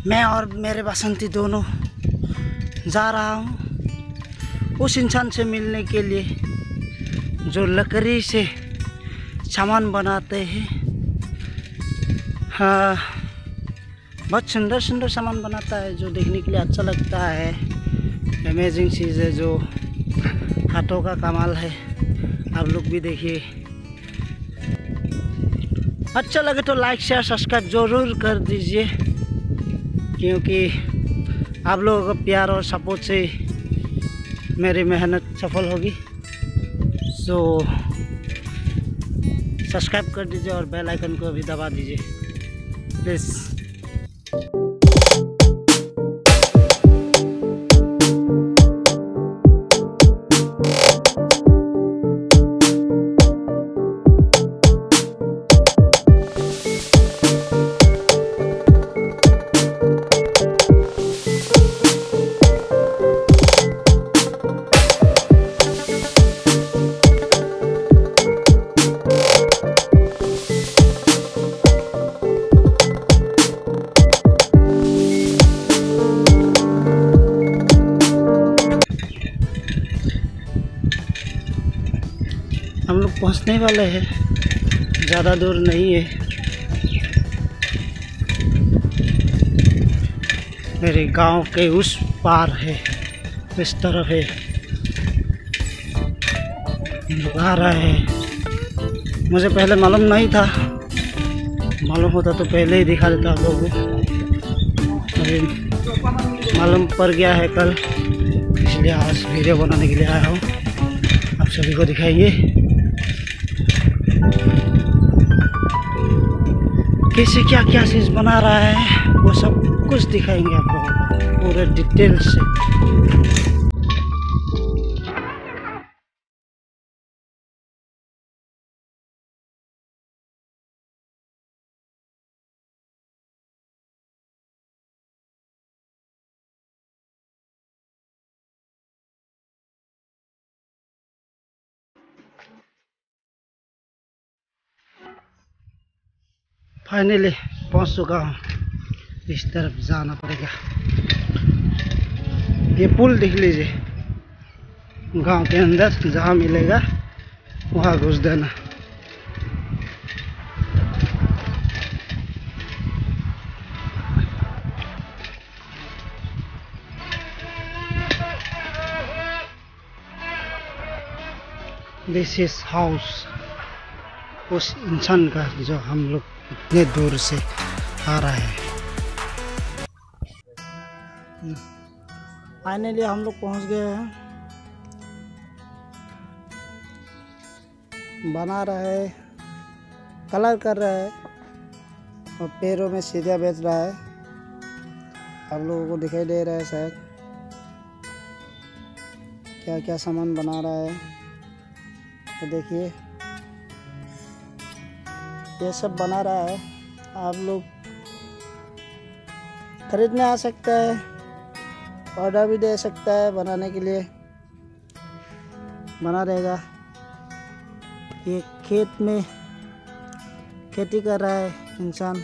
मैं और मेरे बसंती दोनों जा रहा हूँ उस इंसान से मिलने के लिए जो लकड़ी से सामान बनाते हैं। हाँ, बहुत सुंदर सुंदर सामान बनाता है जो देखने के लिए अच्छा लगता है। अमेजिंग चीज़ है जो हाथों का कमाल है। आप लोग भी देखिए। अच्छा लगे तो लाइक शेयर सब्सक्राइब ज़रूर कर दीजिए, क्योंकि आप लोगों का प्यार और सपोर्ट से मेरी मेहनत सफल होगी। सो सब्सक्राइब कर दीजिए और बेल आइकन को भी दबा दीजिए प्लीज़। हम लोग पहुंचने वाले हैं, ज़्यादा दूर नहीं है। मेरे गांव के उस पार है, इस तरफ है। हम लोग आ रहे हैं। मुझे पहले मालूम नहीं था, मालूम होता तो पहले ही दिखा देता आप लोगों को। अभी मालूम पड़ गया है कल, इसलिए आज वीडियो बनाने के लिए आया हूँ। आप सभी को दिखाइए कैसे क्या क्या चीज़ बना रहा है, वो सब कुछ दिखाएंगे आप लोगों को पूरे डिटेल से। फाइनली पहुंच चुका हूँ। इस तरफ जाना पड़ेगा। ये पुल देख लीजिए। गांव के अंदर जहाँ मिलेगा वहाँ घुस देना। दिस इज हाउस उस इंसान का जो हम लोग इतने दूर से आ रहा है। फाइनली हम लोग पहुंच गए हैं। बना रहा है, कलर कर रहा है और पैरों में सीढ़ियाँ बेच रहा है। आप लोगों को दिखाई दे रहा है शायद क्या क्या सामान बना रहा है। तो देखिए ये सब बना रहा है। आप लोग खरीदने आ सकते हैं, ऑर्डर भी दे सकता है बनाने के लिए, बना रहेगा। ये खेत में खेती कर रहा है इंसान।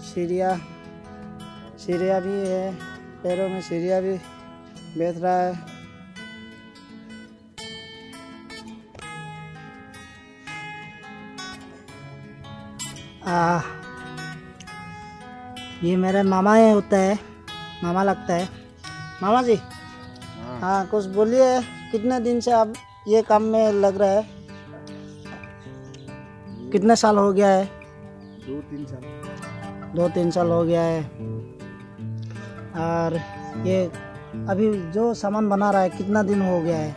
सीढ़ियाँ भी है, पैरों में सीढ़ियाँ भी बेच रहा है। ये मेरे मामा है, होता है मामा लगता है। मामा जी, हाँ कुछ बोलिए। कितने दिन से आप ये काम में लग रहा है? कितने साल हो गया है? 2-3 साल। 2-3 साल हो गया है। और ये अभी जो सामान बना रहा है कितना दिन हो गया है?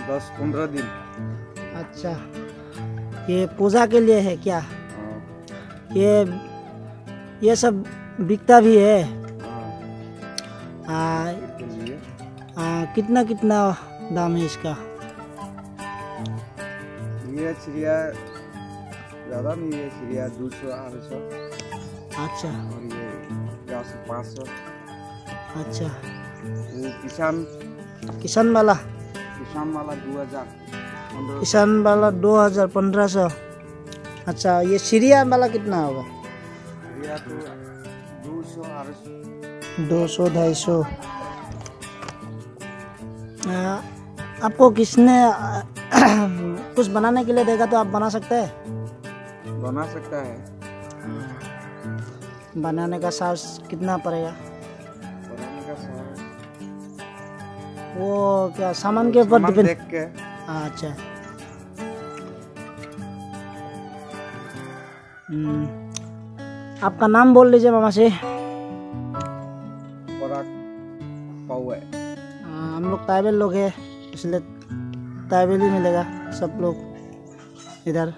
10-15 दिन। अच्छा, ये पूजा के लिए है क्या? ये सब बिकता भी है? कितना कितना दाम है इसका? ये चिड़िया ज़्यादा नहीं है, चिड़िया 200-250। अच्छा। और ये 500। अच्छा। वो किसान वाला 2000। किसान वाला 2000 1500। अच्छा, ये सीरिया वाला कितना होगा? सीरिया तो 200 200-250। आपको किसने कुछ बनाने के लिए देगा तो आप बना सकते हैं? बना सकता है। बनाने का चार्ज कितना पड़ेगा? बनाने का सामान वो क्या सामान के ऊपर सामान डिपेंड? देख के अच्छा। आपका नाम बोल लीजिए मामा से। पराग पाव है। हम लोग ताइबेल लोग हैं, इसलिए ताइबेल ही मिलेगा। सब लोग इधर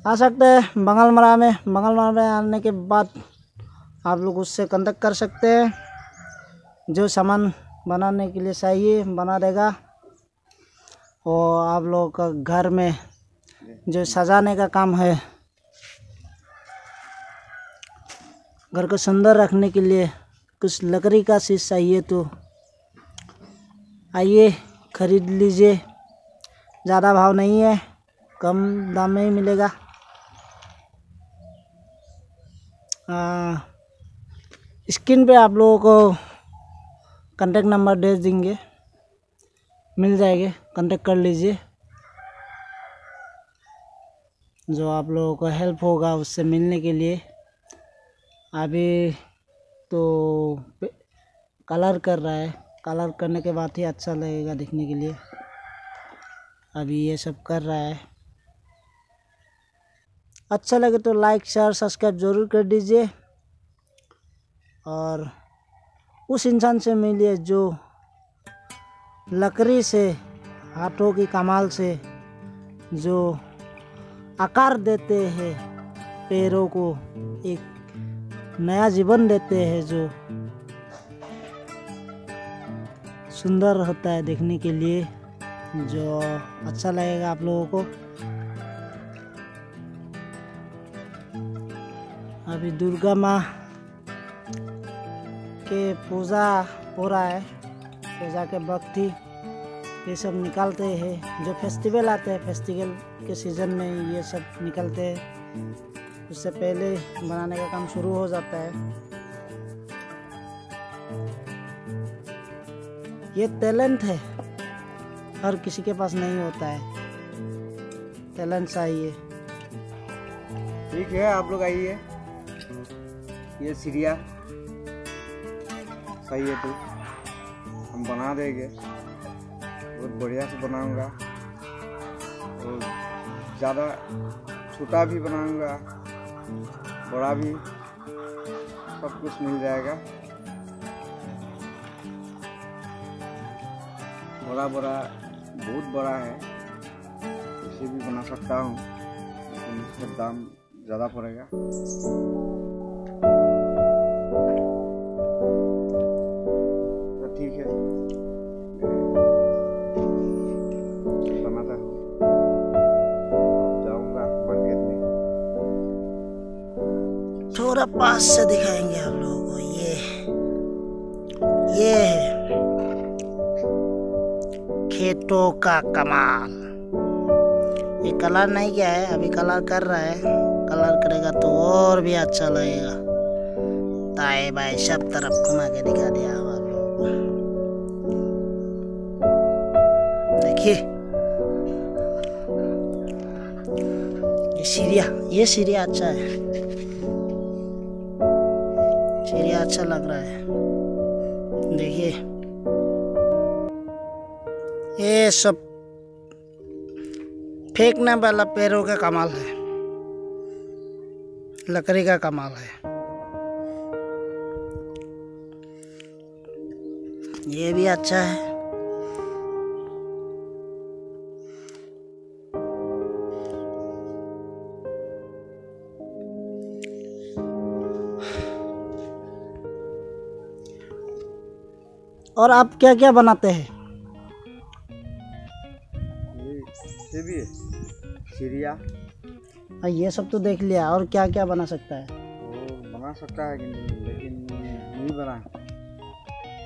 आ सकते हैं बंगालमरा में। बंगालमरा में आने के बाद आप लोग उससे कांटेक्ट कर सकते हैं। जो सामान बनाने के लिए चाहिए बना देगा। और आप लोगों का घर में जो सजाने का काम है, घर को सुंदर रखने के लिए कुछ लकड़ी का चीज़ चाहिए तो आइए खरीद लीजिए। ज़्यादा भाव नहीं है, कम दाम में ही मिलेगा। स्क्रीन पे आप लोगों को कांटेक्ट नंबर दे देंगे, मिल जाएंगे, कांटेक्ट कर लीजिए। जो आप लोगों को हेल्प होगा उससे मिलने के लिए। अभी तो कलर कर रहा है, कलर करने के बाद ही अच्छा लगेगा दिखने के लिए। अभी ये सब कर रहा है। अच्छा लगे तो लाइक शेयर सब्सक्राइब ज़रूर कर दीजिए। और उस इंसान से मिलिए जो लकड़ी से, हाथों की कमाल से जो आकार देते हैं, पैरों को एक नया जीवन देते हैं, जो सुंदर होता है देखने के लिए, जो अच्छा लगेगा आप लोगों को। अभी दुर्गा माँ के पूजा हो रहा है। पूजा के वक्त ही ये सब निकालते हैं। जो फेस्टिवल आते हैं, फेस्टिवल के सीज़न में ये सब निकलते हैं। उससे पहले बनाने का काम शुरू हो जाता है। ये टैलेंट है, हर किसी के पास नहीं होता है। टैलेंट चाहिए। ठीक है, आप लोग आइए। ये सीरिया सही है तो हम बना देंगे। बहुत बढ़िया से बनाऊंगा और ज़्यादा छोटा भी बनाऊंगा, बड़ा भी, सब कुछ मिल जाएगा। बड़ा बहुत बड़ा है, इसे भी बना सकता हूँ, लेकिन इसका दाम ज़्यादा पड़ेगा। तो ठीक है, बनाता हूँ। जाऊँगा मार्केट में। थोड़ा पास से दिखाएंगे आप लोगों को। ये है खेतों का कमाल। ये कलर नहीं किया है, अभी कलर कर रहा है। कलर करेगा तो और भी अच्छा लगेगा। ताए बाएं सब तरफ घुमा के दिखा दिया आप लोगों को। देखिए ये सीरिया अच्छा है। सीरिया अच्छा लग रहा है। देखिए ये सब फेंकने वाला पैरों का कमाल है, लकड़ी का कमाल है। ये भी अच्छा है। और आप क्या क्या बनाते हैं? ये भी है सीरिया। ये सब तो देख लिया, और क्या क्या बना सकता है? वो बना सकता है लेकिन नहीं बना,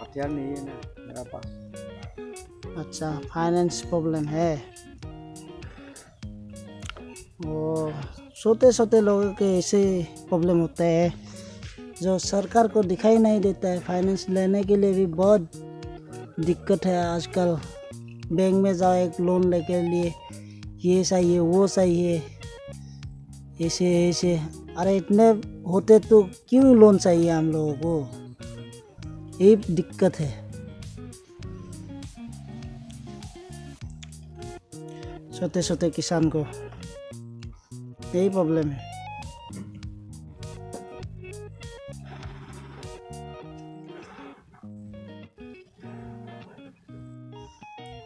हथियार नहीं है ना मेरा पास। अच्छा, फाइनेंस प्रॉब्लम है। वो सोते सोते लोगों के ऐसे प्रॉब्लम होता है जो सरकार को दिखाई नहीं देता है। फाइनेंस लेने के लिए भी बहुत दिक्कत है आजकल। बैंक में जाओ एक लोन लेके लिए, ये सही है वो सही है, ऐसे ऐसे। अरे इतने होते तो क्यों लोन चाहिए हम लोगों को, यही दिक्कत है। छोटे छोटे किसान को यही प्रॉब्लम है।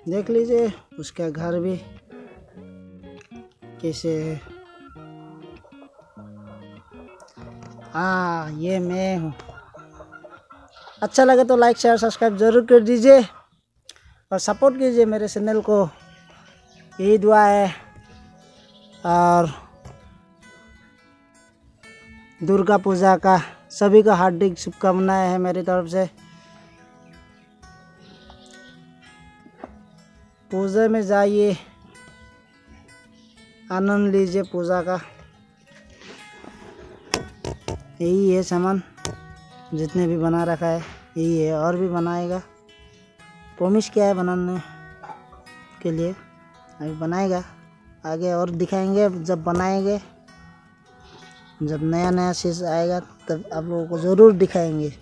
देख लीजिए उसका घर भी कैसे है। हाँ, ये मैं हूँ। अच्छा लगे तो लाइक शेयर सब्सक्राइब जरूर कर दीजिए और सपोर्ट कीजिए मेरे चैनल को, यही दुआ है। और दुर्गा पूजा का सभी को हार्दिक शुभकामनाएं हैं मेरी तरफ से। पूजा में जाइए, आनंद लीजिए पूजा का। यही है सामान जितने भी बना रखा है, यही है। और भी बनाएगा, प्रॉमिस किया है बनाने के लिए, अभी बनाएगा। आगे और दिखाएंगे जब बनाएंगे, जब नया नया चीज़ आएगा तब आप लोगों को ज़रूर दिखाएंगे।